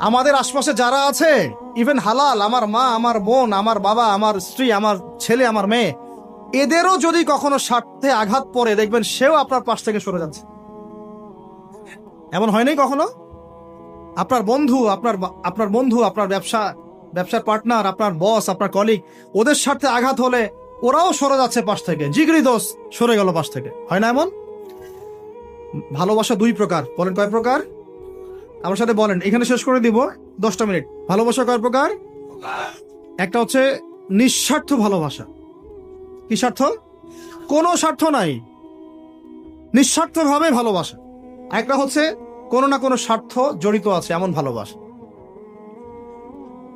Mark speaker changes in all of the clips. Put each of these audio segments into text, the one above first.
Speaker 1: আমাদের আশপাশে যারা আছে, ইভেন হালাল, আমার মা, আমার বোন, আমার বাবা, আমার স্ত্রী, আমার ছেলে, আমার মেয়ে, এদেরও যদি কখনো স্বার্থে আঘাত পড়ে, দেখবেন সেও আপনার পাশ থেকে সরে যাচ্ছে। এমন হয় নাই কখনো? আপনার বন্ধু, আপনার ব্যবসার পার্টনার, আপনার বস, আপনার কলিগ, ওদের স্বার্থে আঘাত হলে ওরাও সরে যাচ্ছে পাশ থেকে, জিগরি দোষ সরে গেল পাশ থেকে, হয় না এমন? ভালোবাসা দুই প্রকার, বলেন কয় প্রকার? আমার সাথে বলেন, এখানে শেষ করে দিব 10টা মিনিট। ভালোবাসা কয় প্রকার? একটা হচ্ছে নিঃস্বার্থ ভালোবাসা। কি স্বার্থ? কোনো স্বার্থ নাই, নিঃস্বার্থ ভাবে ভালোবাসা। একটা হচ্ছে কোনো না কোনো স্বার্থ জড়িত আছে এমন ভালোবাসা।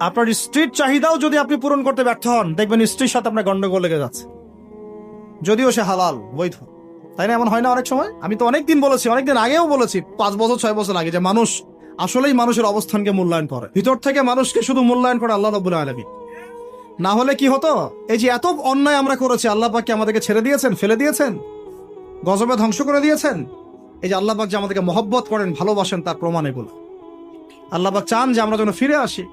Speaker 1: আপনার স্ত্রীর চাহিদাও যদি আপনি পূরণ করতে ব্যর্থ হন, দেখবেন স্ত্রীর সাথে আপনার গন্ডগোল লেগে যাচ্ছে, যদিও সে হালাল, বৈধ। তাই না? এমন হয় না অনেক সময়? আমি তো অনেকদিন বলেছি, অনেকদিন আগেও বলেছি, 5 বছর 6 বছর আগে, যে মানুষ আসলেই মানুষের অবস্থানকে মূল্যায়ন করে, ভিতর থেকে মানুষকে শুধু মূল্যায়ন করে আল্লাহ রাব্বুল আলামিন। না হলে কি হতো? এই যে এত অন্যায় আমরা করেছি, আল্লাহ পাক কি আমাদেরকে ছেড়ে দিয়েছেন, ফেলে দিয়েছেন, গজবে ধ্বংস করে দিয়েছেন? এই যে আল্লাহ পাক যে আমাদেরকে মহব্বত করেন, ভালোবাসেন, তার প্রমাণ এগুলো। আল্লাহ পাক চান যে আমরা যেন ফিরে আসি।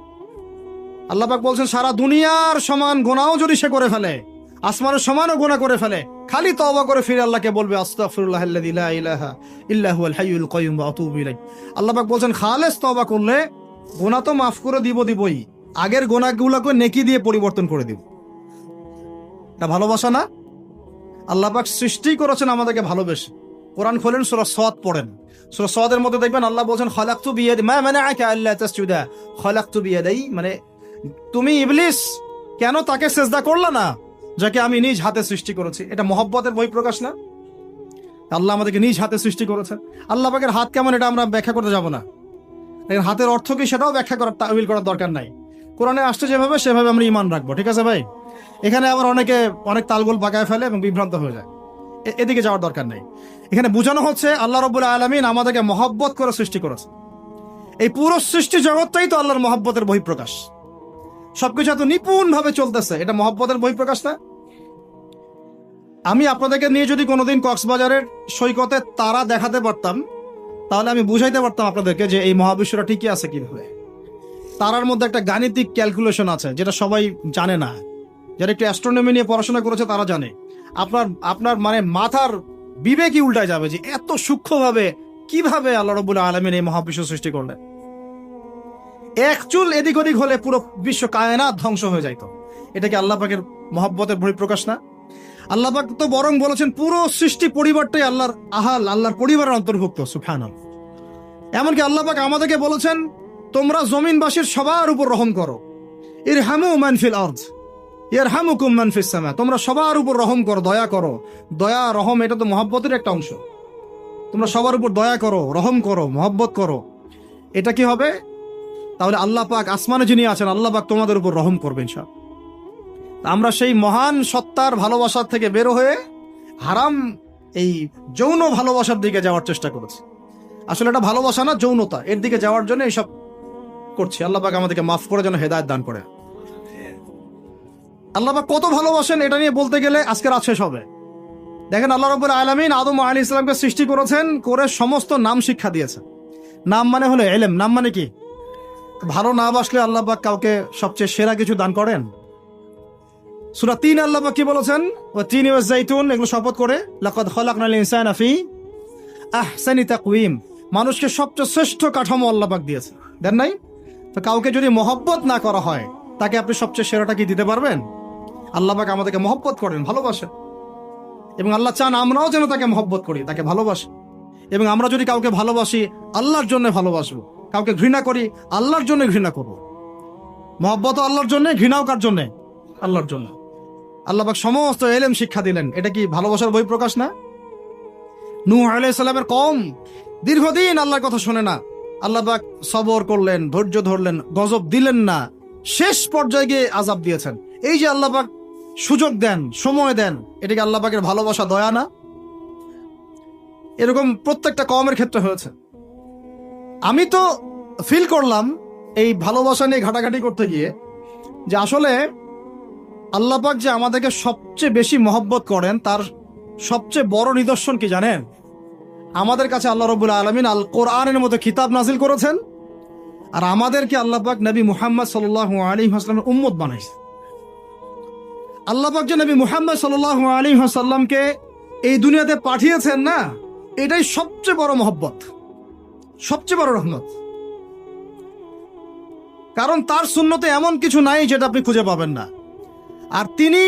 Speaker 1: আল্লাহ পাক বলছেন, সারা দুনিয়ার সমান গুনাহও যদি সে করে ফেলে, আসমানের সমানও গুনাহ করে ফেলে, খালি তওবা করে ফিরে আল্লাহকে বলবে, আস্তাগফিরুল্লাহাল্লাযী লা ইলাহা ইল্লা হুয়াল হাইয়ুল কাইয়্যুম ওয়া আতুবু ইলাইহি। আল্লাহ পাক বলছেন, খালেস তওবা করলে গুনাহ তো মাফ করে দিবই, আগের গুনাহগুলোকে নেকি দিয়ে পরিবর্তন করে দিব। এটা ভালোবাসা না? আল্লাহ পাক সৃষ্টি করেছেন আমাদেরকে ভালোবেসে। কোরআন খোলেন, সূরা সাদ পড়েন, সূরা সাদের মধ্যে দেখবেন আল্লাহ বলছেন, খালাকতু বিয়াদি মা মানাআকা আল্লা তাসজুদা খালাকতু বিয়াদাই, মানে তুমি ইবলিস কেন তাকে সেজদা করলা না যাকে আমি নিজ হাতে সৃষ্টি করেছি? এটা মহব্বতের বহিঃপ্রকাশ না? আল্লাহ আমাদেরকে নিজ হাতে সৃষ্টি করেছেন। আল্লাহ পাকের হাত কেমন এটা আমরা ব্যাখ্যা করতে যাব না, হাতের অর্থ কি সেটাও ব্যাখ্যা করার, তাওয়িল করার দরকার নাই। কোরআনে আসছে যেভাবে, সেভাবে আমরা ঈমান রাখবো, ঠিক আছে ভাই? এখানে আবার অনেকে অনেক তালগোল পাকায় ফেলে এবং বিভ্রান্ত হয়ে যায়, এদিকে যাওয়ার দরকার নাই। এখানে বোঝানো হচ্ছে আল্লাহ রাব্বুল আলামিন আমাদেরকে মহব্বত করে সৃষ্টি করেছে। এই পুরো সৃষ্টি জগৎটাই তো আল্লাহর মহব্বতের বহিঃপ্রকাশ। সবকিছু এত নিপুণ ভাবে চলতেছে, এটা মহব্বতের বহিঃপ্রকাশ না? আমি আপনাদেরকে নিয়ে যদি কোনোদিন কক্সবাজারের সৈকতে তারা দেখাতে পারতাম, তাহলে আমি বুঝাইতে পারতাম আপনাদেরকে যে এই মহাবিশ্বটা ঠিকই আছে কিভাবে। তারার মধ্যে একটা গাণিতিক ক্যালকুলেশন আছে, যেটা সবাই জানে না। যারা একটু অ্যাস্ট্রোনমি নিয়ে পড়াশোনা করেছে তারা জানে। আপনার মানে মাথার বিবেকই উল্টায় যাবে যে এত সূক্ষ্মভাবে কিভাবে আল্লাহ রাব্বুল আলামিন এই মহাবিশ্ব সৃষ্টি করলেন। এক চুল এদিক ওদিক হলে পুরো বিশ্ব কায়নাত ধ্বংস হয়ে যাইতো। এটা কি আল্লাহ পাকের মহব্বতের বহিঃপ্রকাশ না? আল্লাহ পাক তো বরং বলেছেন পুরো সৃষ্টি পরিবারটাই আল্লাহর আল্লাহর পরিবারের অন্তর্ভুক্ত, সুবহানাল্লাহ। এমনকি আল্লাহ পাক আমাদেরকে বলেছেন, তোমরা জমিনবাসীর সবার উপর রহম করো, ইরহামু মান ফিল আরদ ইয়ারহামুকুম মান ফিস সামা। তোমরা সবার উপর রহম করো, দয়া করো। দয়া, রহম, এটা তো মহব্বতের একটা অংশ। তোমরা সবার উপর দয়া করো, রহম করো, মহব্বত করো। এটা কি হবে? তাহলে আল্লাহ পাক আসমানে যিনি আছেন, আল্লাহ পাক তোমাদের উপর রহম করবেন ইনশাআল্লাহ। আমরা সেই মহান সত্তার ভালোবাসার থেকে বের হয়ে হারাম এই যৌন ভালোবাসার দিকে যাওয়ার চেষ্টা করেছি। আসলে এটা ভালোবাসা না, যৌনতা, এর দিকে যাওয়ার জন্য এইসব করছি। আল্লাহ পাক আমাদেরকে মাফ করে যেন হেদায়েত দান করে। আল্লাহ পাক কত ভালোবাসেন এটা নিয়ে বলতে গেলে আজকে রাত শেষ হবে। দেখেন, আল্লাহ রাব্বুল আলামিন আদম আলাইহিস সালামকে সৃষ্টি করেছেন, করে সমস্ত নাম শিক্ষা দিয়েছেন। নাম মানে হলো ইলম। নাম মানে কি? ভালো না বাসলে আল্লাহ পাক কাউকে সবচেয়ে সেরা কিছু দান করেন। সূরা 3 আল্লাহ পাক কি বলেছেন? ওয়া তিনি ওয়াজ জাইতুন, এগুলো শপথ করে, লাকাদ খালাকনাল ইনসানা ফি আহসানি তাকওয়িম। মানুষকে সবচেয়ে শ্রেষ্ঠ কাঠামো আল্লাহ পাক দিয়েছে, দেন নাই? তো কাউকে যদি মহব্বত না করা হয়, তাকে আপনি সবচেয়ে সেরাটা কি দিতে পারবেন? আল্লাহ পাক আমাদেরকে মহব্বত করেন, ভালোবাসেন, এবং আল্লাহ চান আমরাও যেন তাকে মহব্বত করি, তাকে ভালোবাসি। এবং আমরা যদি কাউকে ভালোবাসি, আল্লাহর জন্য ভালোবাসবো। কাউকে ঘৃণা করি, আল্লাহর জন্য ঘৃণা করবো। মহব্বত আল্লাহর জন্য, ঘৃণাও কার জন্য? আল্লাহর জন্য। আল্লাহ পাক সমস্ত ইলম শিক্ষা দিলেন, এটা কি ভালোবাসার বহিঃপ্রকাশ না? নূহ আলাইহিস সালামের কওম দীর্ঘদিন আল্লাহর কথা শুনে না, আল্লাহ পাক সবর করলেন, ধৈর্য ধরলেন, গজব দিলেন না, শেষ পর্যায়ে গিয়ে আযাব দিয়েছেন। এই যে আল্লাহ পাক সুযোগ দেন, সময় দেন, এটা কি আল্লাহ পাকের ভালোবাসা, দয়া না? এরকম প্রত্যেকটা কওমের ক্ষেত্রে হয়েছে। আমি তো ফিল করলাম এই ভালোবাসা নিয়ে ঘাটাঘাটি করতে গিয়ে, যে আসলে আল্লাহ পাক যে আমাদেরকে সবচেয়ে বেশি মহব্বত করেন, তার সবচেয়ে বড় নিদর্শন কি জানেন? আমাদের কাছে আল্লাহ রাব্বুল আলামিন আল কোরআনের মতো কিতাব নাজিল করেছেন, আর আমাদেরকে আল্লাহ পাক নবী মুহাম্মদ সাল্লাল্লাহু আলাইহি ওয়াসাল্লামের উম্মত বানাইছে। আল্লাহ পাক যে নবী মুহাম্মদ সাল্লাল্লাহু আলাইহি ওয়াসাল্লামকে এই দুনিয়াতে পাঠিয়েছেন না, এটাই সবচেয়ে বড় মহব্বত, সবচেয়ে বড় রহমত। কারণ তার সুন্নতে এমন কিছু নাই যেটা আপনি খুঁজে পাবেন না। আর তিনি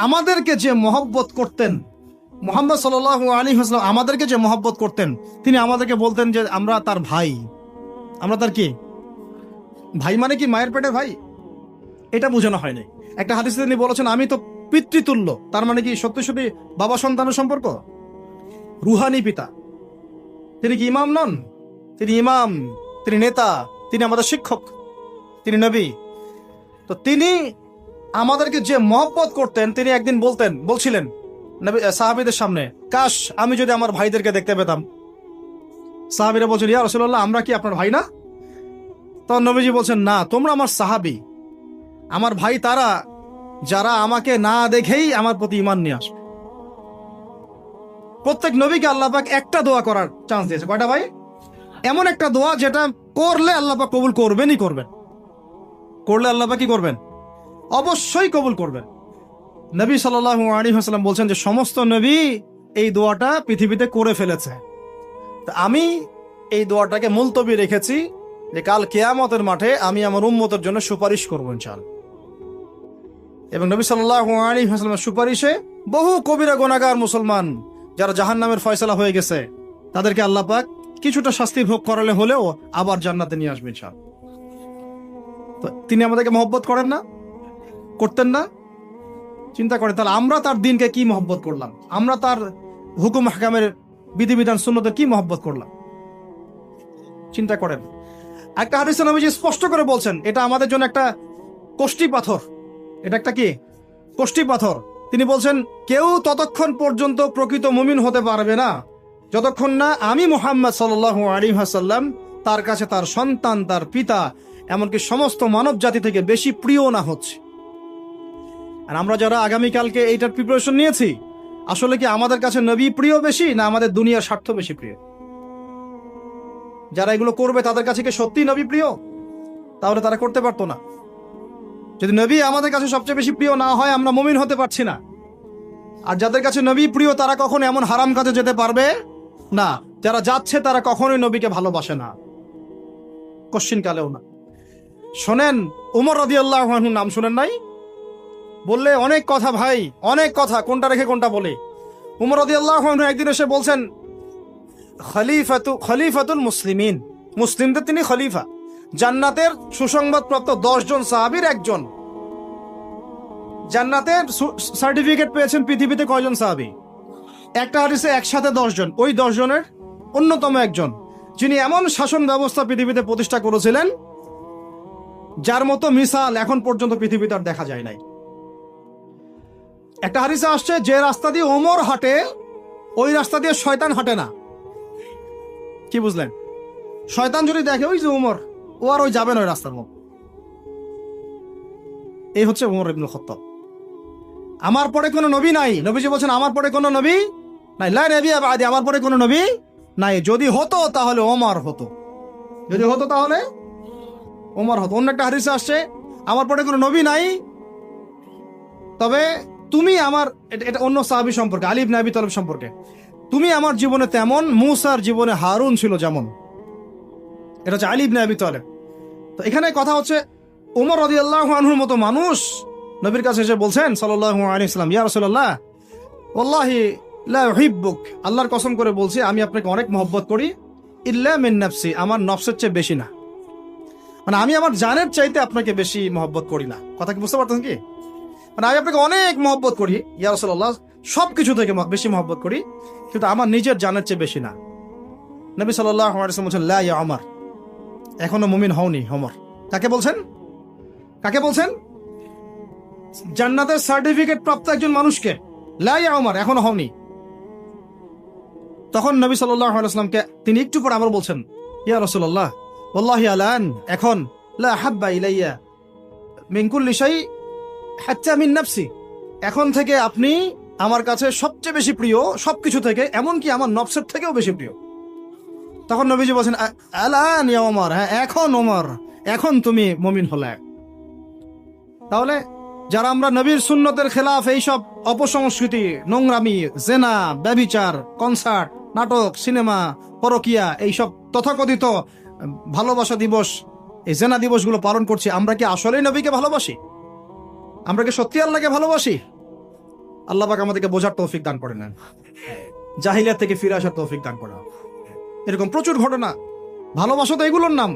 Speaker 1: আমাদেরকে যে মহব্বত করতেন, মুহাম্মদ সাল্লাল্লাহু আলাইহি ওয়াসাল্লাম আমাদেরকে যে মহব্বত করতেন, তিনি আমাদেরকে বলতেন যে আমরা তার ভাই। আমরা তার কি ভাই? মানে কি মায়ের পেটে ভাই? এটা বোঝানো হয়নি। একটা হাদিসে তিনি বলেছেন আমি তো পিতৃতুল্য। তার মানে কি সত্যি সত্যি বাবা সন্তানের সম্পর্ক? রুহানি পিতা। তিনি কি ইমাম নন? তিনি ইমাম, তিনি নেতা, তিনি আমাদের শিক্ষক, তিনি নবী। তো তিনি আমাদেরকে যে মহব্বত করতেন, তিনি একদিন বলছিলেন নবী সাহাবীদের সামনে, কাশ আমি যদি আমার ভাইদেরকে দেখতে পেতাম। সাহাবীরা বলছেন, ইয়া রাসূলুল্লাহ, আমরা কি আপনার ভাই না? তখন নবীজি বলছেন, না, তোমরা আমার সাহাবী। আমার ভাই তারা যারা আমাকে না দেখেই আমার প্রতি ঈমান নিয়ে আসবে। প্রত্যেক নবীকে আল্লাহ পাক একটা দোয়া করার চান্স দিয়েছে। কয়টা ভাই? এমন একটা দোয়া যেটা করলে আল্লাহ পাক কবুল করবেনই করবেন। করলে আল্লাহ পাক কি করবেন? অবশ্যই কবুল করবেন। নবী সাল্লাল্লাহু আলাইহি ওয়াসাল্লাম বলছেন যে সমস্ত নবী এই দোয়াটা পৃথিবীতে করে ফেলেছে। তা আমি এই দোয়াটাকে মুলতবি রেখেছি যে কাল কিয়ামতের মাঠে আমি আমার উম্মতের জন্য সুপারিশ করব ইনশাআল্লাহ। এবং নবী সাল্লাল্লাহু আলাইহি ওয়াসাল্লামের সুপারিশে বহু কবিরা গুনাহগার মুসলমান যারা জাহান্নামের ফয়সালা হয়ে গেছে, তাদেরকে আল্লাহ পাক কিছুটা শাস্তি ভোগ করালে হলেও আবার জান্নাতে নিয়ে আসবেন ইনশাআল্লাহ। তো তিনি আমাদেরকে মহব্বত করেন না? করতেন না? চিন্তা করেন তাহলে আমরা তার দিনকে কি মহব্বত করলাম, আমরা তার হুকুম হাকামের বিধিবিধান সুন্নতের কি মহব্বত করলাম। চিন্তা করেন। একটা হাদিসে নবীজি স্পষ্ট করে বলছেন এটা আমাদের জন্য একটা কষ্টি পাথর। এটা একটা কি কষ্টি পাথর। তিনি বলছেন কেউ ততক্ষণ পর্যন্ত প্রকৃত মুমিন হতে পারবে না যতক্ষণ না আমি মুহাম্মদ সাল্লাল্লাহু আলাইহি ওয়াসাল্লাম তার কাছে তার সন্তান, তার পিতা, এমনকি সমস্ত মানব জাতি থেকে বেশি প্রিয় না হচ্ছে। আর আমরা যারা আগামীকালকে এইটার প্রিপারেশন নিয়েছি, আসলে কি আমাদের কাছে নবী প্রিয় বেশি না আমাদের দুনিয়ার স্বার্থ বেশি প্রিয়? যারা এগুলো করবে তাদের কাছে কি সত্যি নবী প্রিয়? তাহলে তারা করতে পারতো না। যদি নবী আমাদের কাছে সবচেয়ে বেশি প্রিয় না হয়, আমরা মুমিন হতে পারছি না। আর যাদের কাছে নবী প্রিয় তারা কখনো এমন হারাম কাজে যেতে পারবে না। যারা যাচ্ছে তারা কখনোই নবীকে ভালোবাসে না, কোশ্চিন কালেও না। শোনেন, উমর রাদিয়াল্লাহু আনহুর নাম শুনেন নাই? বললে অনেক কথা ভাই, অনেক কথা, কোনটা রেখে কোনটা বলে। উমর রাদিয়াল্লাহু আনহু একদিন এসে বলছেন খলিফাতুল মুসলিমিন, মুসলিমদের তিনি খলিফা। জান্নাতের সুসংবাদপ্রাপ্ত 10 জন সাহাবীর একজন। জান্নাতের সার্টিফিকেট পেয়েছেন পৃথিবীতে কয়জন সাহাবী? একটা হাদিসে একসাথে 10 জন। ওই 10 জনের অন্যতম একজন, যিনি এমন শাসন ব্যবস্থা পৃথিবীতে প্রতিষ্ঠা করেছিলেন যার মতো মিসাল এখন পর্যন্ত পৃথিবীতে আর দেখা যায় নাই। একটা হাদিসে আসছে যে রাস্তা দিয়ে ওমর হাঁটে ওই রাস্তা দিয়ে শয়তান হাঁটে না। কি বুঝলেন? শয়তান যদি দেখে ওই যে ওমর, ও আর ওই যাবে না ওই রাস্তার মধ্যে। এই হচ্ছে ওমর ইবনুল খাত্তাব। আমার পরে কোনো নবী নাই। নবীজি বলছেন আমার পরে কোনো নবী নাই, লা নবিয়্যা বা'দি, আমার পরে কোনো নবী নাই। যদি হতো তাহলে ওমর হতো, যদি হতো তাহলে ওমর হতো। অন্য একটা হাদিসে আসছে আমার পরে কোনো নবী নাই, তবে তুমি আমার, এটা অন্য সাহাবী সম্পর্কে, আলী ইবনে আবি তালিব সম্পর্কে, তুমি আমার জীবনে তেমন মূসার জীবনে হারুন ছিল যেমন। এটা হচ্ছে আলী ইবনে আবি তালিব। তো এখানে কথা হচ্ছে ওমর রাদিয়াল্লাহু আনহুর মতো মানুষ নবীর কাছে এসে বলছেন সাল্লাল্লাহু আলাইহি ওয়াসাল্লাম, ইয়া রাসূলুল্লাহ ওয়াল্লাহি লা উহিব্বুক, আল্লাহর কসম করে বলছি আমি আপনাকে অনেক মহব্বত করি, ইল্লা মিন নাফসি, আমার নফসের চেয়ে বেশি না। মানে আমি আমার জানের চাইতে আপনাকে বেশি মহব্বত করি না। কথা কি বুঝতে পারতেন কি? মানে আমি আপনাকে অনেক মহব্বত করি ইয়া রাসূলুল্লাহ, সবকিছু থেকে বেশি মহব্বত করি, কিন্তু আমার নিজের জানের চেয়ে বেশি না। নবী সাল্লাল্লাহু আলাইহি ওয়াসাল্লাম বলেন, লা ইয়া ওমর, এখনো মুমিন হওনি ওমর। কাকে বলছেন? কাকে বলছেন? জান্নাতের সার্টিফিকেট প্রাপ্ত একজন মানুষকে। লা ইয়া ওমর, এখনো হওনি। তখন নবী সাল্লাল্লাহু আলাইহি ওয়াসাল্লামকে তিনি একটু পর আবার বলছেন, ইয়া রাসূলুল্লাহ ওয়াল্লাহি আলান, এখন লা হাব্বা ইলাইয়া মিন কুল্লি শাই হাত্তা মিন নাফসি, এখন থেকে আপনি আমার কাছে সবচেয়ে বেশি প্রিয় সবকিছু থেকে, এমনকি আমার নফসের থেকেও বেশি প্রিয়। তখন নবীজি বলছেন, আলান ইয়া ওমর, হ্যাঁ এখন ওমর, এখন তুমি মুমিন হলে। তাহলে যারা আমরা নবীর সুন্নতের খেলাফ এইসব অপসংস্কৃতি, নোংরামি, জেনা, ব্যভিচার, কনসার্ট, নাটক, সিনেমা, পরকিয়া, এইসব তথাকথিত ভালোবাসা দিবস, এই জেনা দিবসগুলো পালন করছি, আমরা কি আসলেই নবীকে ভালোবাসি? আমরা কি সত্যি আল্লাহকে ভালোবাসি? আল্লাহ পাক আমাদেরকে বোঝার তৌফিক দান করে নেন, জাহিলিয়াত থেকে ফিরে আসার তৌফিক দান করে। এরকম প্রচুর ঘটনা। ভালোবাসা তো এগুলোর নাম।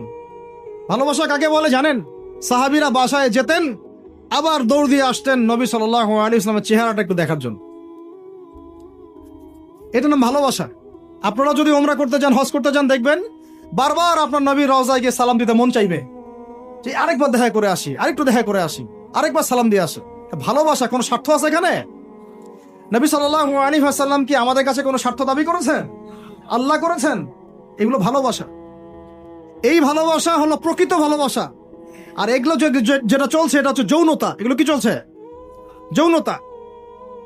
Speaker 1: ভালোবাসা কাকে বলে জানেন? সাহাবীরা বাসায় যেতেন, আবার দৌড় দিয়ে আসতেন নবী সাল্লাল্লাহু আলাইহি ওয়াসাল্লামের চেহারাটা একটু দেখার জন্য। এটা নাম ভালোবাসা। আপনারা যদি উমরা করতে যান, হজ করতে যান, দেখবেন বারবার আপনার নবীর রওজায় গিয়ে সালাম দিতে মন চাইবে, যে আরেকবার দেখা করে আসি, আরেকটু দেখা করে আসি, আরেকবার সালাম দিয়ে আসি। ভালোবাসা, কোনো স্বার্থ আছে এখানে? নবী সাল্লাল্লাহু আলাইহি ওয়াসাল্লাম কি আমাদের কাছে কোনো স্বার্থ দাবি করেছেন? আল্লাহ করেছেন। এগুলো ভালোবাসা। এই ভালোবাসা হলো প্রকৃত ভালোবাসা। আর এগুলো যেটা চলছে এটা হচ্ছে যৌনতা। এগুলো কি চলছে? যৌনতা।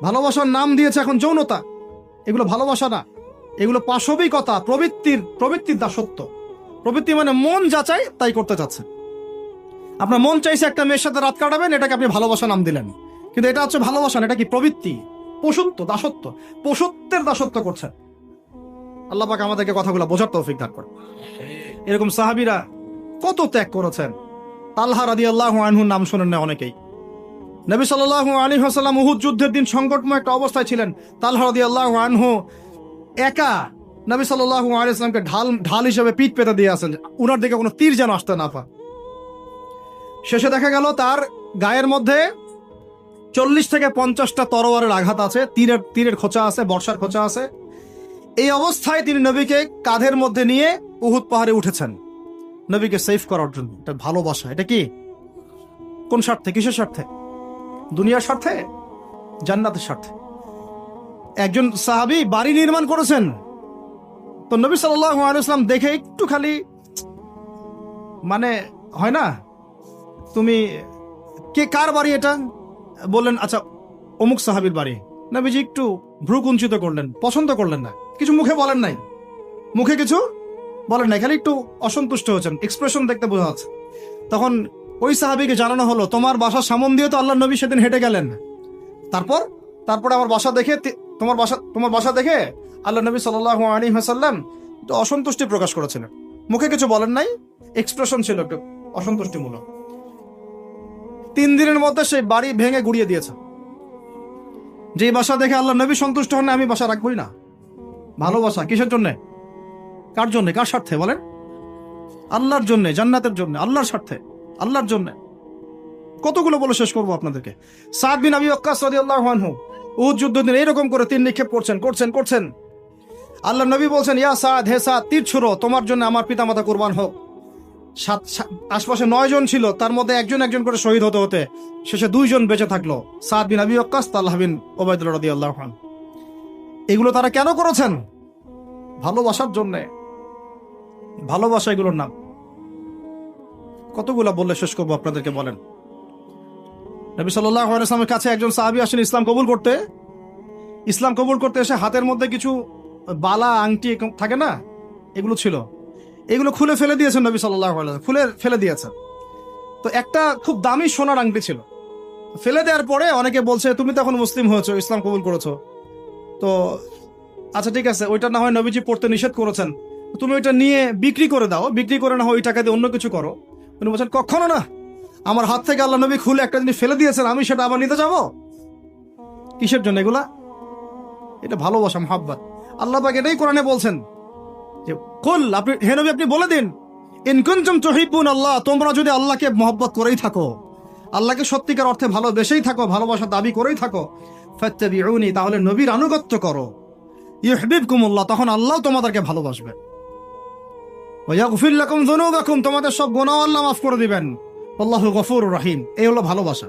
Speaker 1: ভালোবাসার নাম দিয়েছে এখন যৌনতা। এগুলো ভালোবাসা না, এগুলো পাশবিকতা, প্রবৃত্তির দাসত্ব। প্রবৃত্তি মানে মন যা চাই তাই করতে চাচ্ছে। আপনার মন চাইছে একটা মেয়ের সাথে রাত কাটাবেন, এটাকে আপনি ভালোবাসা নাম দিলেন, কিন্তু এটা হচ্ছে ভালোবাসা না, এটা কি প্রবৃত্তি, পশুত্ব, দাসত্ব, পশুত্বের দাসত্ব করছেন। আল্লাহ পাক আমাদেরকে কথাগুলো বোঝার তৌফিক দান করে। এরকম সাহাবীরা কত ত্যাগ করেছেন। তালহা রাদিয়াল্লাহু আনহুর নাম শোনেন না অনেকেই। নবী সাল্লাল্লাহু আলাইহি ওয়াসাল্লাম উহুদ যুদ্ধের দিন সংকটময় একটা অবস্থায় ছিলেন। তালহা রাদিয়াল্লাহু আনহু একা নবী সাল্লাল্লাহু আলাইহি ওয়াসাল্লামকে ঢাল হিসেবে পিঠ পেতে দিয়ে আসেন, উনার দিকে কোনো তীর যেন আসতে না পারে। শেষে দেখা গেল তার গায়ের মধ্যে 40 থেকে 50টা তরোয়ারের আঘাত আছে, তীরের খোঁচা আছে, বর্ষার খোঁচা আছে। এই অবস্থায় তিনি নবীকে কাঁধের মধ্যে নিয়ে উহুদ পাহাড়ে উঠেছেন নবীকে সেভ করার জন্য। এটা ভালোবাসা। এটা কি? কোন স্বার্থে? কিসের স্বার্থে? দুনিয়ার স্বার্থে? জান্নাতের স্বার্থে। একজন সাহাবী বাড়ি নির্মাণ করেছেন, তো নবী সাল্লাল্লাহু আলাইহি ওয়াসাল্লাম দেখে একটু খালি, মানে হয় না, তুমি কে, কার বাড়ি এটা? বললেন আচ্ছা অমুক সাহাবীর বাড়ি। নবীজি একটু ভ্রু কুঞ্চিত করলেন, পছন্দ করলেন না, কিছু মুখে বলেন নাই, মুখে কিছু বলেন নাই, খালি একটু অসন্তুষ্ট হয়েছেন, এক্সপ্রেশন দেখতে বোঝা যাচ্ছে। তখন ওই সাহাবীকে জানানো হলো, তোমার বাসার সামন দিয়ে তো আল্লাহর নবী সেদিন হেঁটে গেলেন, তারপরে আমার বাসা দেখে, তোমার বাসা দেখে আল্লাহ নবী সাল্লাল্লাহু আলাইহি ওয়াসাল্লাম একটু অসন্তুষ্টি প্রকাশ করেছিলেন, মুখে কিছু বলেন নাই, এক্সপ্রেশন ছিল একটু অসন্তুষ্টিমূলক। 3 দিনের মধ্যে সেই বাড়ি ভেঙে গুড়িয়ে দিয়েছে। যে বাসা দেখে আল্লাহ নবী সন্তুষ্ট হন না, আমি বাসা রাখবই না। ভালোবাসা কিসের জন্য? কার জন্য? কার স্বার্থে বলেন? আল্লাহর জন্য, জান্নাতের জন্য, আল্লাহর স্বার্থে, আল্লাহর জন্য। কতগুলো বলে শেষ করবো আপনাদেরকে। সাদ বিন আবি ওয়াক্কাস রাদিয়াল্লাহু আনহু উহুদ যুদ্ধের দিন এইরকম করে তীর নিক্ষেপ করছেন। আল্লাহ নবী বলছেন, ইয়া সাদ, হে সাদ, তীর ছুড়ো, তোমার জন্য আমার পিতামাতা কুরবান হোক। আশপাশে 9 জন ছিল, তার মধ্যে একজন করে শহীদ হতে শেষে 2 জন বেঁচে থাকলো, সাদ বিন আবি ওয়াক্কাস, তালহা বিন উবাইদুল্লাহ রাদিয়াল্লাহু আনহু। এগুলো তারা কেন করেছেন? ভালোবাসার জন্য। ভালোবাসা এগুলোর নাম। কতগুলো বললে শেষ করবো আপনাদেরকে বলেন। নবী সাল্লাল্লাহু আলাইহি ওয়াসাল্লামের কাছে একজন সাহাবী আসেন ইসলাম কবুল করতে এসে হাতের মধ্যে কিছু বালা, আংটি থাকে না, এগুলো ছিল, এগুলো খুলে ফেলে দিয়েছেন নবী সাল্লাল্লাহু আলাইহি ওয়াসাল্লাম, খুলে ফেলে দিয়েছেন। তো একটা খুব দামি সোনার আংটি ছিল। ফেলে দেওয়ার পরে অনেকে বলছে, তুমি তো এখন মুসলিম হয়েছো, ইসলাম কবুল করেছো, তো আচ্ছা ঠিক আছে, ওইটা না হয় নবীজি পড়তে নিষেধ করেছেন, তুমি ওইটা নিয়ে বিক্রি করে দাও, বিক্রি করে না হয় ওই টাকা দিয়ে অন্য কিছু করো। উনি বলছেন, কখনো না, আমার হাত থেকে আল্লাহ নবী খুলে একটা জিনিস ফেলে দিয়েছেন, আমি সেটা আবার নিতে যাবো? কিসের জন্য এগুলা? এটা ভালোবাসা, মুহাব্বত। আল্লাহ পাক এটাই কোরআনে বলছেন যে, কুল, আপনি হে নবী আপনি বলে দিন, ইন কুনতুম তুহিব্বুন আল্লাহ, তোমরা যদি আল্লাহকে মহব্বত করেই থাকো, আল্লাহকে সত্যিকার অর্থে ভালোবেসেই থাকো, ভালোবাসা দাবি করেই থাকো, ফাত্তাবিউনি, তাহলে নবীর আনুগত্য করো, ইউহিব্বুকুমুল্লাহ, তখন আল্লাহ তোমাদেরকে ভালোবাসবে, ওয়া ইয়াগফির লাকুম যুনুবাকুম, তোমাদের সব গুনাহ আল্লাহ মাফ করে দিবেন, আল্লাহু গফুরুর রহিম। এই হলো ভালোবাসা।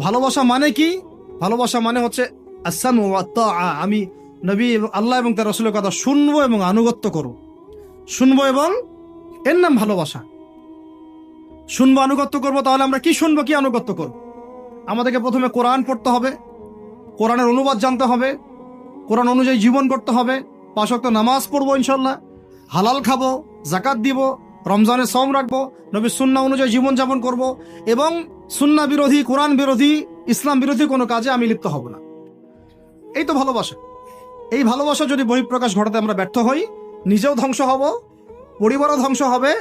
Speaker 1: ভালোবাসা মানে কি? ভালোবাসা মানে হচ্ছে আসসামু ওয়া তাআ, আমি নবী এবং আল্লাহ এবং তার রাসূলের কথা শুনবো এবং আনুগত্য করব, শুনবো, এবং এর নাম ভালোবাসা। শুনবো, আনুগত্য করবো। তাহলে আমরা কি শুনবো, কি আনুগত্য করবো? আমাদেরকে প্রথমে কোরআন পড়তে হবে, কোরআনের অনুবাদ জানতে হবে, কোরআন অনুযায়ী জীবন করতে হবে, 5 ওয়াক্ত নামাজ পড়বো ইনশাল্লাহ, হালাল খাবো, জাকাত দিব, রমজানের সওম রাখবো, নবীর সুন্নাহ অনুযায়ী জীবনযাপন করব, এবং সুন্নাহ বিরোধী, কোরআন বিরোধী, ইসলাম বিরোধী কোনো কাজে আমি লিপ্ত হব না। এই তো ভালোবাসা। এই ভালোবাসা যদি বহিঃপ্রকাশ ঘটাতে আমরা ব্যর্থ হই, নিজেও ধ্বংস হব, পরিবারও ধ্বংস হবে,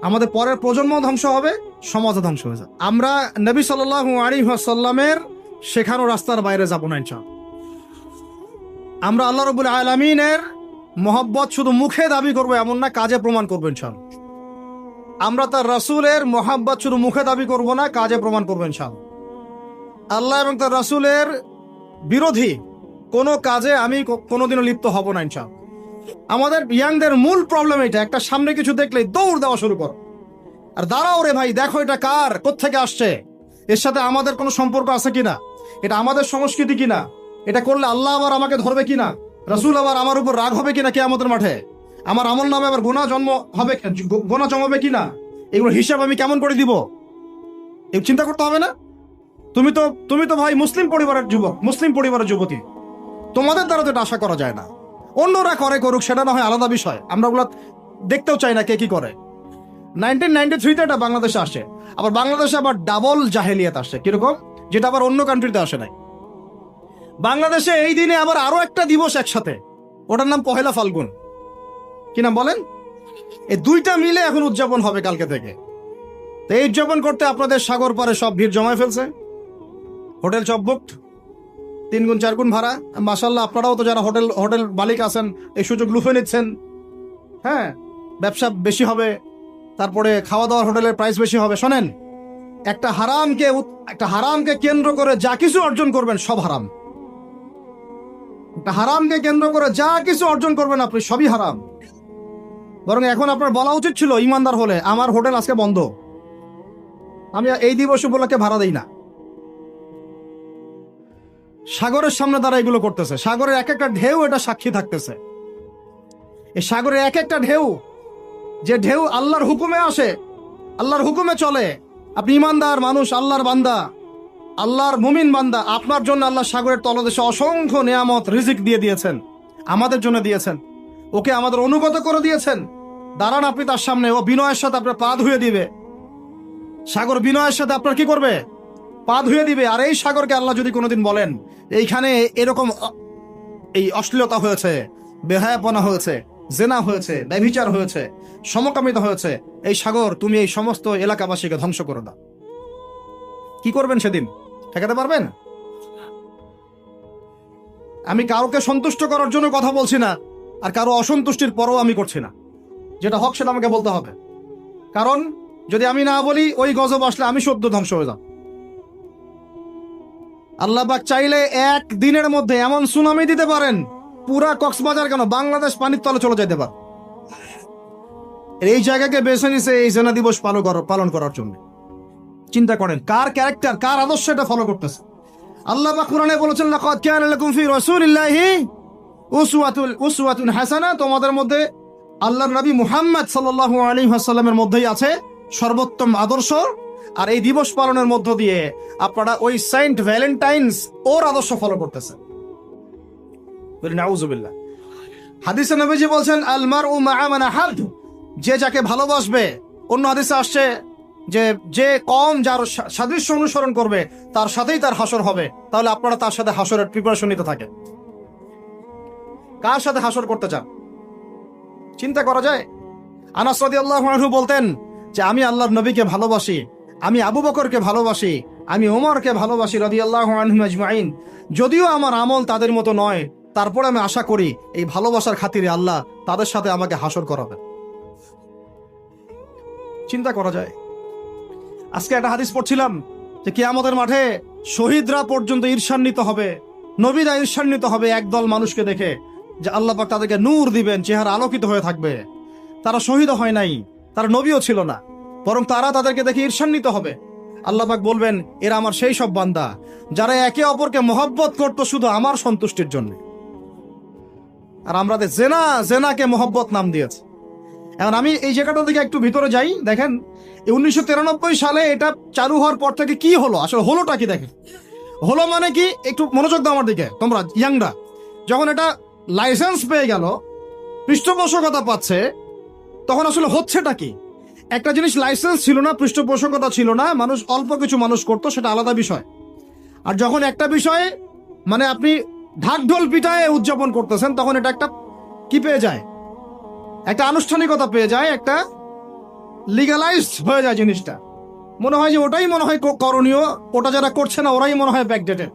Speaker 1: আমাদের পরের প্রজন্মও ধ্বংস হবে, সমাজও ধ্বংস হয়ে যাবে। আমরা নবী সাল্লাল্লাহু আলাইহি ওয়াসাল্লামের শেখানো রাস্তার বাইরে যাব না ইনশাআল্লাহ। আমরা আল্লাহ রাব্বুল আলামিনের মহব্বত শুধু মুখে দাবি করবো এমন না, কাজে প্রমাণ করবো ইনশাআল্লাহ। আমরা তার রাসূলের মহব্বত শুধু মুখে দাবি করব না, কাজে প্রমাণ করবো ইনশাআল্লাহ। আল্লাহ এবং তার রাসূলের বিরোধী কোনো কাজে আমি কোনোদিনও লিপ্ত হব না ইনশাআল্লাহ। আমাদের ইয়াংদের মূল প্রবলেম এটা, একটা সামনে কিছু দেখলেই দৌড় দেওয়া শুরু কর, আর দাঁড়াও রে ভাই, দেখো এটা কার, কোত্থেকে আসছে, এর সাথে আমাদের কোনো সম্পর্ক আছে কিনা, এটা আমাদের সংস্কৃতি কিনা, এটা করলে আল্লাহ আবার আমাকে ধরবে কিনা, রাসূল আবার আমার উপর রাগ হবে কিনা কিয়ামতের মাঠে, আমার আমল নামে আবার গুনাহ জন্মাবে কিনা, এগুলো হিসাব আমি কেমন করে দিব, এই চিন্তা করতে হবে না? তুমি তো ভাই মুসলিম পরিবারের যুবক, মুসলিম পরিবারের যুবতী, তোমাদের দ্বারা তো এটা আশা করা যায় না। অন্যরা করুক, সেটা না হয় আলাদা বিষয়, আমরা ওগুলো দেখতেও চাই না কে কি করে। 1993-তে এটা বাংলাদেশে আসে, আবার বাংলাদেশে আবার ডাবল জাহেলিয়াত আসছে, কিরকম, যেটা আবার অন্য কান্ট্রিতে আসে নাই। বাংলাদেশে এই দিনে আবার আরো একটা দিবস একসাথে, ওটার নাম পহেলা ফাল্গুন। কি নাম বলেন? এই দুইটা মিলে এখন উদযাপন হবে কালকে থেকে। তো এই উদযাপন করতে আপনাদের সাগর পারে সব ভিড় জমায় ফেলছে, হোটেল সব বুকড, 3 গুণ 4 গুণ ভাড়া। মাশাআল্লাহ, আপনারাও তো যারা হোটেল মালিক আছেন এই সুযোগ লুফে নিচ্ছেন। হ্যাঁ, ব্যবসা বেশি হবে, তারপরে খাওয়া দাওয়ার হোটেলের প্রাইস বেশি হবে। শোনেন, একটা হারামকে কেন্দ্র করে যা কিছু অর্জন করবেন সব হারাম। একটা হারামকে কেন্দ্র করে যা কিছু অর্জন করবেন আপনি সবই হারাম। বরং এখন আপনার বলা উচিত ছিল, ইমানদার হলে, আমার হোটেল আজকে বন্ধ, আমি এই দিবস উপলক্ষে ভাড়া দেই না। সাগরের সামনে তারা এগুলো করতেছে, সাগরের এক একটা ঢেউ এটা সাক্ষী থাকতেছে। এই সাগরের এক একটা ঢেউ, যে ঢেউ আল্লাহর হুকুমে আসে, আল্লাহর হুকুমে চলে। আপনি ইমানদার মানুষ, আল্লাহর বান্দা, আল্লাহর মুমিন বান্দা, আপনার জন্য আল্লাহ সাগরের তলদেশে অসংখ্য নিয়ামত রিজিক দিয়ে দিয়েছেন, আমাদের জন্য দিয়েছেন, ওকে আমাদের অনুগত করে দিয়েছেন। দাঁড়ান আপনি তার সামনে, ও বিনয়ের সাথে আপনার পা ধুয়ে দিবে। সাগর বিনয়ের সাথে আপনার কি করবে? পা ধুয়ে দিবে। আর এই সাগরকে আল্লাহ যদি কোনোদিন বলেন এইখানে এরকম এই অশ্লীলতা হয়েছে, বেহায়াপনা হয়েছে, জেনা হয়েছে, ব্যভিচার হয়েছে, সমকামিতা হয়েছে, এই সাগর তুমি এই সমস্ত এলাকাবাসীকে ধ্বংস করে দাও, কি করবেন সেদিন? ঠেকাতে পারবেন? আমি কাউকে সন্তুষ্ট করার জন্য কথা বলছি না, আর কারো অসন্তুষ্টির পরও আমি করছি না। যেটা হক সেটা আমাকে বলতে হবে, কারণ যদি আমি না বলি ওই গজব আসলে আমি সদ্য ধ্বংস হয়ে যাব। আল্লাহ পাক চাইলে এক দিনের মধ্যে এমন সুনামি দিতে পারেন, পুরা কক্সবাজার কেন বাংলাদেশ পানির তলে চলে যেতে পারে। এই জায়গাকে বেছে নিছে এই জেনা দিবস পালন করার জন্য। চিন্তা করেন কার ক্যারেক্টার, কার আদর্শ এটা ফলো করতেছে। আল্লাহ পাক কোরআনে বলেছেন, লাকাদ কানা লাকুম ফি রাসূলিল্লাহি উসওয়াতুন হাসানাহ, তোমাদের মধ্যে আল্লাহর নবী মুহাম্মদ সাল্লাল্লাহু আলাইহি ওয়াসাল্লামের মধ্যেই আছে সর্বোত্তম আদর্শ। আর এই দিবস পালনের মধ্য দিয়ে আপনারা ওই সেন্ট ভ্যালেন্টাইন্স ওর আদর্শ ফলো করতেছেন। নাউযুবিল্লাহ। হাদিসে নবীজি বলছেন, আল মারউ মা'a মান আহাব, যে যাকে ভালোবাসবে। অন্য হাদিসে আসছে যে কম যার সাদৃশ্য অনুসরণ করবে তার সাথেই তার হাসর হবে। তাহলে আপনারা তার সাথে হাসরের প্রিপারেশন নিতে থাকেন। কার সাথে হাসর করতে চান চিন্তা করা যায়। আনাস রাদিয়াল্লাহু আনহু বলতেন যে আমি আল্লাহর নবীকে ভালোবাসি, আমি আবু বকরকে ভালোবাসি, আমি ওমরকে ভালোবাসি রাদিয়াল্লাহু আনহুম আজমাইন। যদিও আমার আমল তাদের মতো নয়, তারপর আমি আশা করি এই ভালোবাসার খাতিরে আল্লাহ তাদের সাথে আমাকে হাসর করাবে। চিন্তা করা যায়। আজকে একটা হাদিস পড়ছিলাম যে কিয়ামতের মাঠে শহীদরা পর্যন্ত ঈর্ষান্বিত হবে, নবীরা ঈর্ষান্বিত হবে একদল মানুষকে দেখে, যে আল্লাহ পাক তাদেরকে নূর দিবেন, চেহারা আলোকিত হয়ে থাকবে। তারা শহীদ হয় নাই, তারা নবীও ছিল না, বরং তারা তাদেরকে দেখে ঈর্ষান্বিত হবে। আল্লাহ পাক বলবেন, এরা আমার সেই সব বান্দা যারা একে অপরকে মহব্বত করতো শুধু আমার সন্তুষ্টির জন্য। আর আমরা জেনাকে মহব্বত নাম দিয়েছে। এখন আমি এই জায়গাটা থেকে একটু ভিতরে যাই। দেখেন 1993 সালে এটা চালু হওয়ার পর থেকে কি হলো, আসলে হলোটা কি দেখেন। হলো মানে কি, একটু মনোযোগ দাও আমার দিকে তোমরা ইয়াংরা। যখন এটা লাইসেন্স পেয়ে গেল, পৃষ্ঠপোষকতা পাচ্ছে, তখন আসলে হচ্ছেটা কি? একটা জিনিস লাইসেন্স ছিল না, পৃষ্ঠপোষকতা ছিল না, মানুষ অল্প কিছু মানুষ করতো, সেটা আলাদা বিষয়। আর যখন একটা বিষয়ে মানে আপনি ঢাকঢোল পিটায় উদযাপন করতেছেন, তখন এটা একটা কি পেয়ে যায়, একটা আনুষ্ঠানিকতা পেয়ে যায়, একটা লিগালাইজড হয়ে যায় জিনিসটা। মনে হয় যে ওটাই মনে হয় করণীয়, ওটা যারা করছে না ওরাই মনে হয় ব্যাকডেটেড,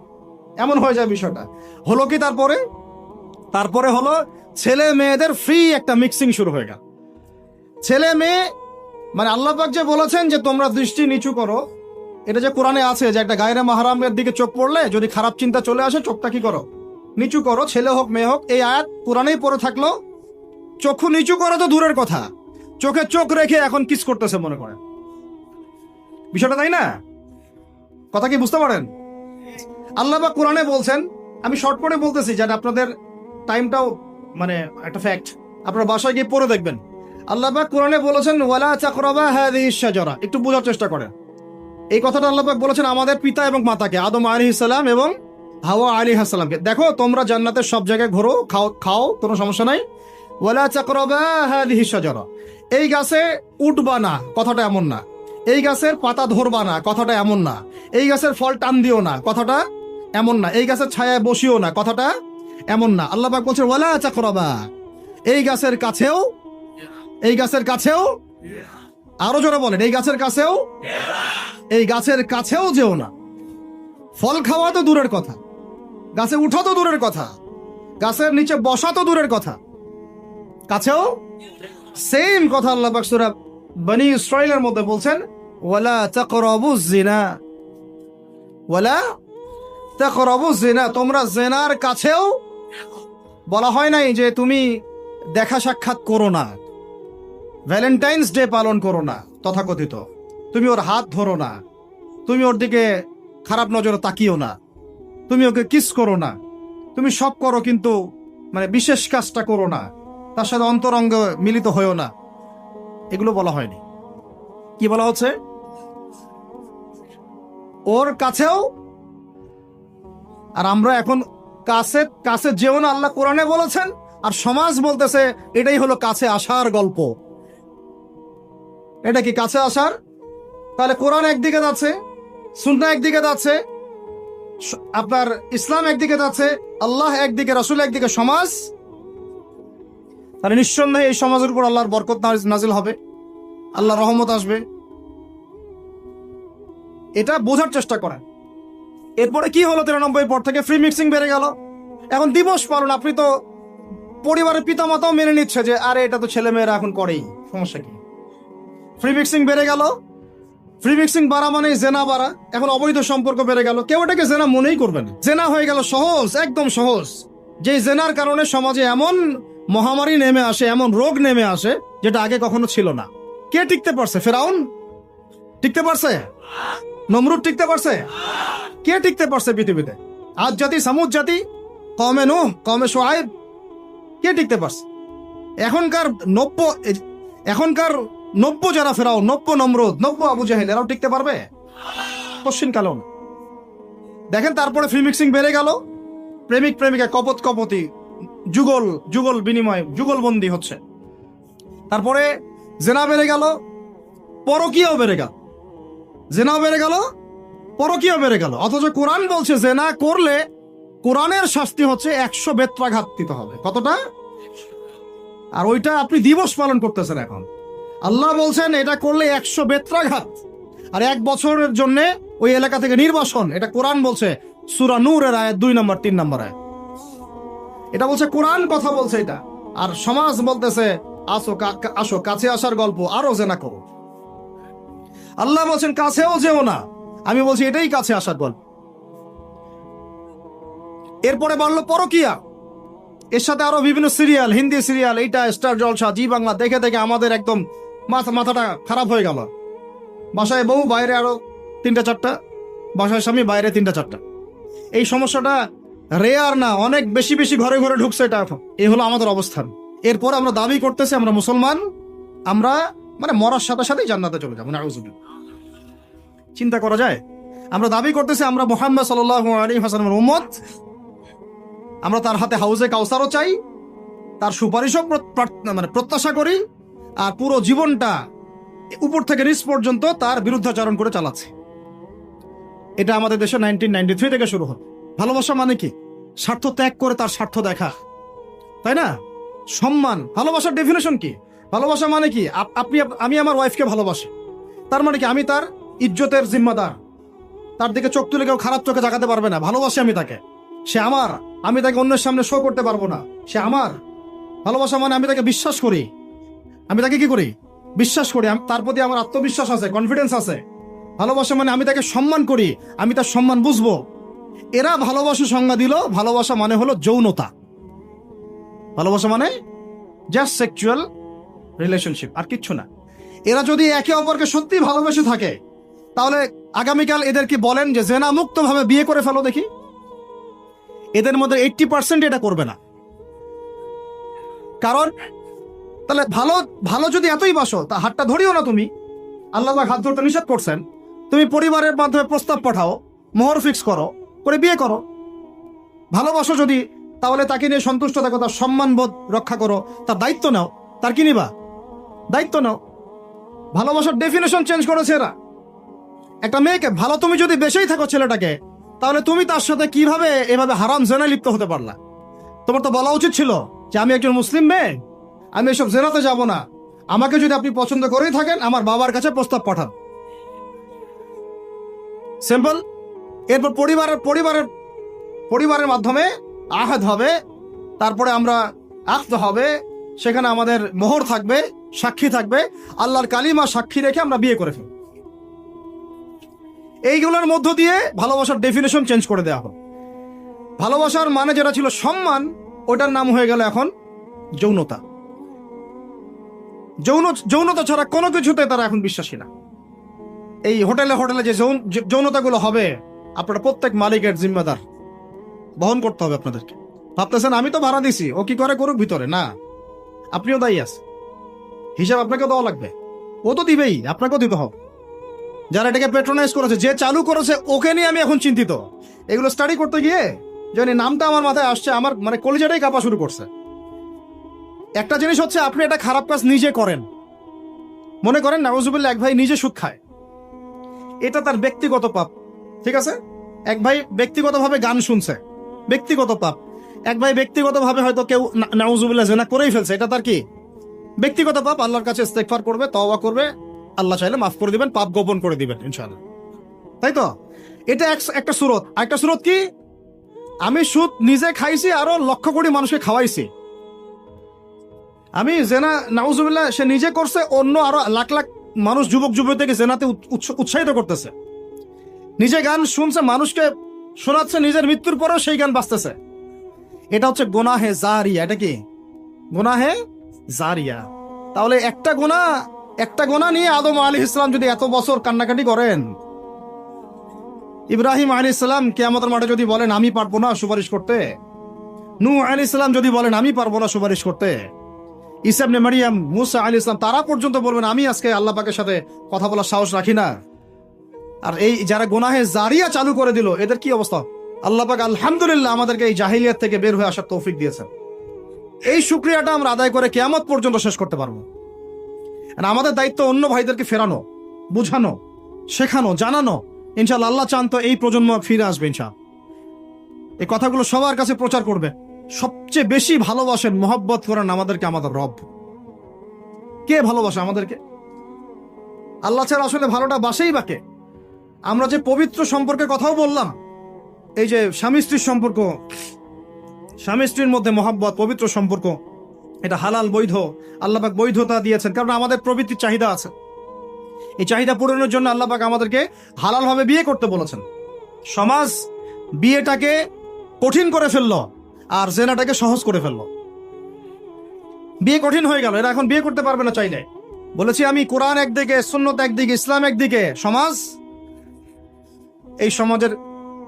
Speaker 1: এমন হয়ে যায় বিষয়টা। হলো কি তারপরে হলো ছেলে মেয়েদের ফ্রি একটা মিক্সিং শুরু হয়ে গেল। ছেলে মেয়ে মানে আল্লাহ পাক যে বলেছেন যে তোমরা দৃষ্টি নিচু করো, এটা যে কোরআনে আছে যে একটা গায়রে মাহরামের দিকে চোখ পড়লে যদি খারাপ চিন্তা চলে আসে, চোখটা কি করো, নিচু করো, ছেলে হোক মেয়ে হোক। এই আয়াত কোরআনেই পড়ে থাকলো, চক্ষু নিচু করা তো দূরের কথা, চোখে চোখ রেখে এখন কিস করতেছে মনে করে বিষয়টা, তাই না? কথা কি বুঝতে পারেন? আল্লাহ পাক কোরআনে বলছেন, আমি শর্ট করে বলতেছি যেন আপনাদের টাইমটাও মানে একটা ফ্যাক্ট, আপনারা বাসায় গিয়ে পড়ে দেখবেন। আল্লাহ পাক কোরআনে বলেছেন ওয়ালা তাকরাবা হাযিহিশ শাজারা। একটু বোঝার চেষ্টা করেন, এই কথাটা আল্লাহ পাক বলেছেন আমাদের পিতা এবং মাতাকে, আদম আলাইহিস সালাম এবং হাওয়া আলাইহিস সালামকে। দেখো তোমরা জান্নাতের সব জায়গায় ঘোরো, খাও, কোনো সমস্যা নাই। ওয়ালা তাকরাবা হাযিহিশ শাজারা, এই গাছে উঠবা না, কথাটা এমন না। এই গাছের পাতা ধরবা না, কথাটা এমন না। এই গাছের ফল টান দিও না, কথাটা এমন না। এই গাছের ছায়ায় বসিও না, কথাটা এমন না। আল্লাহ পাক বলছেন ওয়ালা তাকরাবা, এই গাছের কাছেও, আরো জোরে বলেন, এই গাছের কাছেও যেও না। ফল খাওয়া তো দূরের কথা, গাছে উঠা তো দূরের কথা, গাছের নিচে বসা তো দূরের কথা, কাছেও সেম কথা আল্লাহ পাক সূরা বনী ইসরাঈলের মধ্যে বলছেন ওয়ালা তাকরাবুজ জিনা, তোমরা জিনার কাছেও। বলা হয় নাই যে তুমি দেখা সাক্ষাৎ করো না, ভ্যালেন্টাইন্স ডে পালন করো না তথাকথিত, তুমি ওর হাত ধরো না, তুমি ওর দিকে খারাপ নজরে তাকিও না, তুমি ওকে কিস করো না, তুমি সব করো কিন্তু মানে বিশেষ কাজটা করো না, তার সাথে অন্তরঙ্গ মিলিত হয়েও না, এগুলো বলা হয়নি। কি বলা হচ্ছে? ওর কাছেও। আর আমরা এখন কাছে যেও না আল্লাহ কোরআনে বলেছেন, আর সমাজ বলতেছে এটাই হলো কাছে আসার গল্প। এটা কি কাছে আসার? তাহলে কোরআন একদিকে যাচ্ছে, সুন্নাহ একদিকে যাচ্ছে, আপনার ইসলাম একদিকে যাচ্ছে, আল্লাহ একদিকে, রাসূল একদিকে, সমাজ। তাহলে নিঃসন্দেহে এই সমাজের উপর আল্লাহর বরকত নাজিল হবে, আল্লাহর রহমত আসবে। এটা বোঝার চেষ্টা করেন। এরপরে কি হলো? 93 পর থেকে ফ্রি মিক্সিং বেড়ে গেল। এখন দিবস পালন, আপনি তো পরিবারের পিতামাতাও মেনে নিচ্ছে যে আরে এটা তো ছেলে মেয়েরা এখন করেই, সমস্যা কি? ফ্রি মিক্সিং বেড়ে গেল। ফ্রি মিক্সিং বাড়া মানে জেনা বাড়া। এখন অবৈধ সম্পর্ক বেড়ে গেল, কেউ এটাকে জেনা মনেই করবে না। জেনা হয়ে গেল সহজ, একদম সহজ। যে জেনার কারণে সমাজে এমন মহামারী নেমে আসে, এমন রোগ নেমে আসে যেটা আগে কখনো ছিল না। কে টিকতে পারছে? ফেরাউন টিকতে পারছে? নমরুদ টিকতে পারছে? কে টিকতে পারছে পৃথিবীতে? আদ জাতি, সামুদ জাতি, কওমে নূহ, কওমে শুআয়ব, কে টিকতে পারছে? এখনকার নব্য যারা ফেরাও, নব্য নমরুদ, নব্য আবু জাহেল, এরাও টিকতে পারবে? কোশ্চিন কালন। দেখেন তারপরে ফ্রি মিক্সিং বেড়ে গেল, প্রেমিক প্রেমিকা, কপতি, যুগল বিনিময়, যুগলবন্দি হচ্ছে। তারপরে জেনা বেড়ে গেল, পরকীয়াও বেড়ে গেল। জেনাও বেড়ে গেল, পরকীয়াও বেড়ে গেল। অথচ কোরআন বলছে জেনা করলে কোরআনের শাস্তি হচ্ছে 100 বেত্রাঘাত দিতে হবে। কতটা? আর ওইটা আপনি দিবস পালন করতেছেন এখন। আল্লাহ বলছেন এটা করলে 100 বেত্রাঘাত, আর 1 বছরের জন্য ওই এলাকা থেকে নির্বাসন। এটা কোরআন বলছে, সূরা নূরের আয়াত 2 নম্বর 3 নম্বর আয়াত। এটা বলছে কোরআন, কথা বলছে এটা। আর সমাজ বলতেছে আসো কাছে আসার গল্প, আরো জেনা করো। আল্লাহ বলছেন কাছেও যেও না, আমি বলছি এটাই কাছে আসার গল্প। এরপরে বাড়লো পরকীয়া, এর সাথে আরো বিভিন্ন সিরিয়াল, হিন্দি সিরিয়াল, এইটা স্টার জলসা, জি বাংলা দেখে দেখে আমাদের একদম মাথাটা খারাপ হয়ে গেল। বাসায় বউ, বাইরে আরো 3-4টা, বাসায় স্বামী, বাইরে 3-4টা। এই সমস্যাটা রেয়ার না, অনেক বেশি ঘরে ঘরে ঢুকছে এটা এখন। এই হলো আমাদের অবস্থান। এরপর আমরা দাবি করতেছি আমরা মুসলমান, আমরা মানে মরার সাথে সাথেই জান্নাতে চলে যাবো। নাউযুবিল্লাহ। চিন্তা করা যায়? আমরা দাবি করতেছি আমরা মুহাম্মদ সাল্লাল্লাহু আলাইহি ওয়াসাল্লামের উম্মত, আমরা তার হাতে হাউজে কাউসারও চাই, তার সুপারিশও মানে প্রত্যাশা করি, আর পুরো জীবনটা উপর থেকে নিচ পর্যন্ত তার বিরুদ্ধাচরণ করে চালাচ্ছে। এটা আমাদের দেশে 1993 থেকে শুরু হয়। ভালোবাসা মানে কি? স্বার্থ ত্যাগ করে তার স্বার্থ দেখা, তাই না? সম্মান। ভালোবাসার ডেফিনেশন কি? ভালোবাসা মানে কি? আমি আমার ওয়াইফকে ভালোবাসি, তার মানে কি? আমি তার ইজ্জতের জিম্মাদার, তার দিকে চোখ তুলে কেউ খারাপ চোখে তাকাতে পারবে না। ভালোবাসি আমি তাকে, সে আমার, আমি তাকে অন্যের সামনে শো করতে পারবো না, সে আমার। ভালোবাসা মানে আমি তাকে বিশ্বাস করি, আমি তাকে কি করি? বিশ্বাস করি, তার প্রতি আমার আত্মবিশ্বাস আছে, কনফিডেন্স আছে। ভালোবাসা মানে আমি তাকে সম্মান করি, আমি তার সম্মান বুঝবো। এরা ভালোবাসা সংজ্ঞা দিল, ভালোবাসা মানে হলো যৌনতা। ভালোবাসা মানে জাস্ট সেক্সুয়াল রিলেশনশিপ, আর কিচ্ছু না। এরা যদি একে অপরকে সত্যি ভালোবেসে থাকে, তাহলে আগামীকাল এদেরকে বলেন যে জেনা মুক্ত ভাবে বিয়ে করে ফেলো দেখি। এদের মধ্যে 80% এটা করবে না। কারণ তাহলে ভালো ভালো যদি এতই বাসো, তা হাতটা ধরিও না তুমি। আল্লাহ হাত ধরতে নিষেধ করছেন। তুমি পরিবারের মাধ্যমে প্রস্তাব পাঠাও, মোহর ফিক্স করো, করে বিয়ে করো। ভালোবাসো যদি, তাহলে তাকে নিয়ে সন্তুষ্ট থাকো, তার সম্মানবোধ রক্ষা করো, তার দায়িত্ব নাও। তার কি নিবা? দায়িত্ব নাও। ভালোবাসার ডেফিনেশন চেঞ্জ করেছে এরা। একটা মেয়েকে ভালো তুমি যদি বেশেই থাকো ছেলেটাকে, তাহলে তুমি তার সাথে কিভাবে এভাবে হারাম জেনায় লিপ্ত হতে পারলা? তোমার তো বলা উচিত ছিল যে আমি একজন মুসলিম মেয়ে, আমি এসব জেনাতে যাব না। আমাকে যদি আপনি পছন্দ করেই থাকেন, আমার বাবার কাছে প্রস্তাব পাঠান। সিম্পল। এরপর পরিবারের মাধ্যমে আহাদ হবে, তারপরে আমরা আক্ত হবে, সেখানে আমাদের মোহর থাকবে, সাক্ষী থাকবে, আল্লাহর কালিমা সাক্ষী রেখে আমরা বিয়ে করে ফেলব। এইগুলোর মধ্য দিয়ে ভালোবাসার ডেফিনেশন চেঞ্জ করে দেওয়া হবে। ভালোবাসার মানে যেটা ছিল সম্মান, ওটার নাম হয়ে গেল এখন যৌনতা। যৌনতা ছাড়া কোনো কিছুতে তারা এখন বিশ্বাসী না। এই হোটেলে যে যৌনতাগুলো হবে, আপনারা প্রত্যেক মালিকের জিম্মাদার, বহন করতে হবে আপনাদেরকে। ভাবতেছেন আমি তো ভাড়া দিছি, ও কি করে করুক ভিতরে, না, আপনিও দায়ী আছে, হিসাব আপনাকে দেওয়া লাগবে। ও তো দিবেই, আপনাকেও দিতে হবে। যারা এটাকে পেট্রোনাইজ করেছে, যে চালু করেছে, ওকে নিয়ে আমি এখন চিন্তিত। এগুলো স্টাডি করতে গিয়ে জানি নামটা আমার মাথায় আসছে, আমার মানে কলিজাটাই কাঁপা শুরু করছে। একটা জিনিস হচ্ছে, আপনি একটা খারাপ কাজ নিজে করেন, মনে করেন নাউজুবিল্লাহ এক ভাই নিজে সুদ খায়, এটা তার ব্যক্তিগত পাপ, ঠিক আছে? এক ভাই ব্যক্তিগতভাবে গান শুনছে, ব্যক্তিগত পাপ। এক ভাই ব্যক্তিগতভাবে হয়তো কেউ নাউজুবিল্লাহ জিনা করেই ফেলছে, এটা তার কি? ব্যক্তিগত পাপ। আল্লাহর কাছে ইস্তেগফার করবে, তওবা করবে, আল্লাহ চাইলে মাফ করে দিবেন, পাপ গোপন করে দিবেন ইনশাআল্লাহ, তাই তো? এটা একটা সুরত। একটা সুরত কি? আমি সুদ নিজে খাইছি, আরো লক্ষ কোটি মানুষকে খাওয়াইছি। আমি জেনা নাউজুবিল্লাহ সে নিজে করছে, অন্য আরো লাখ লাখ মানুষ, যুবক যুবতীকে জেনাতে উৎসাহিত করতেছে। নিজে গান শুনছে, মানুষকে শোনাচ্ছে, নিজের মৃত্যুর পরেও সেই গান বাজতেছে। এটা হচ্ছে গুনাহে জারিয়া। এটা কি? গুনাহে জারিয়া। তাহলে একটা গুনাহ নিয়ে আদম আলাইহিস সালাম যদি এত বছর কান্নাকাটি করেন, ইব্রাহিম আলাইহিস সালাম কিয়ামতের মাঠে যদি বলেন আমি পারবো না সুপারিশ করতে, নূহ আলাইহিস সালাম যদি বলেন আমি পারবো না সুপারিশ করতে, ঈসা ইবনে মারইয়াম, মুসা আলাইহিস সালাম তারা পর্যন্ত বলবেন আমি আজকে আল্লাহ পাকের সাথে কথা বলার সাহস রাখি না। আর এই যারা গুনাহে জারিয়া চালু করে দিল, এদের কি অবস্থা? আল্লাহ পাক আলহামদুলিল্লাহ আমাদেরকে এই জাহিলিয়াত থেকে বের হয়ে আসার তৌফিক দিয়েছেন। এই শুকরিয়াটা আমরা আদায় করে কিয়ামত পর্যন্ত শেষ করতে পারবো। আর আমাদের দায়িত্ব অন্য ভাইদেরকে ফেরানো, বুঝানো, শেখানো, জানানো। ইনশাআল্লাহ আল্লাহ চান তো এই প্রজন্ম ফিরে আসবে ইনশাআল্লাহ। এই কথাগুলো সবার কাছে প্রচার করবে। সবচেয়ে বেশি ভালোবাসেন, মহব্বত করেন আমাদেরকে আমাদের রব। কে ভালোবাসে আমাদেরকে? আল্লাহ ছাড়া আসলে ভালোটা বাসেই বাকে। আমরা যে পবিত্র সম্পর্কের কথাও বললাম, এই যে স্বামী স্ত্রীর সম্পর্ক, স্বামী স্ত্রীর মধ্যে মহব্বত, পবিত্র সম্পর্ক, এটা হালাল, বৈধ। আল্লাহ পাক বৈধতা দিয়েছেন, কারণ আমাদের প্রবৃত্তির চাহিদা আছে। এই চাহিদা পূরণের জন্য আল্লাহ পাক আমাদেরকে হালাল ভাবে বিয়ে করতে বলেছেন। সমাজ বিয়েটাকে কঠিন করে ফেললো, আর জেনাটাকে সহজ করে ফেললো। বিয়ে কঠিন হয়ে গেল, এরা এখন বিয়ে করতে পারবে না চাইলে। বলেছি আমি, কোরআন একদিকে, সুন্নত একদিকে, ইসলাম একদিকে, সমাজ, এই সমাজের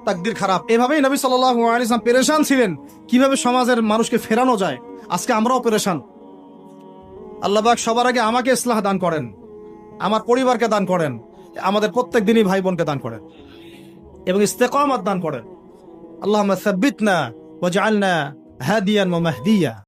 Speaker 1: তাকদির খারাপ। এভাবেই নবী সাল্লাল্লাহু আলাইহি ওয়াসাল্লাম পেরেশান ছিলেন কিভাবে সমাজের মানুষকে ফেরানো যায়। আজকে আমরাও পেরেশান। আল্লাহ পাক সবার আগে আমাকে ইসলাহ দান করেন, আমার পরিবারকে দান করেন, আমাদের প্রত্যেক দিনই ভাই বোনকে দান করেন, এবং ইস্তেকামাত দান করেন। আল্লাহুম্মা সাব্বিতনা ওয়াজআলনা হাদিয়ান ওয়া মাহদিয়া।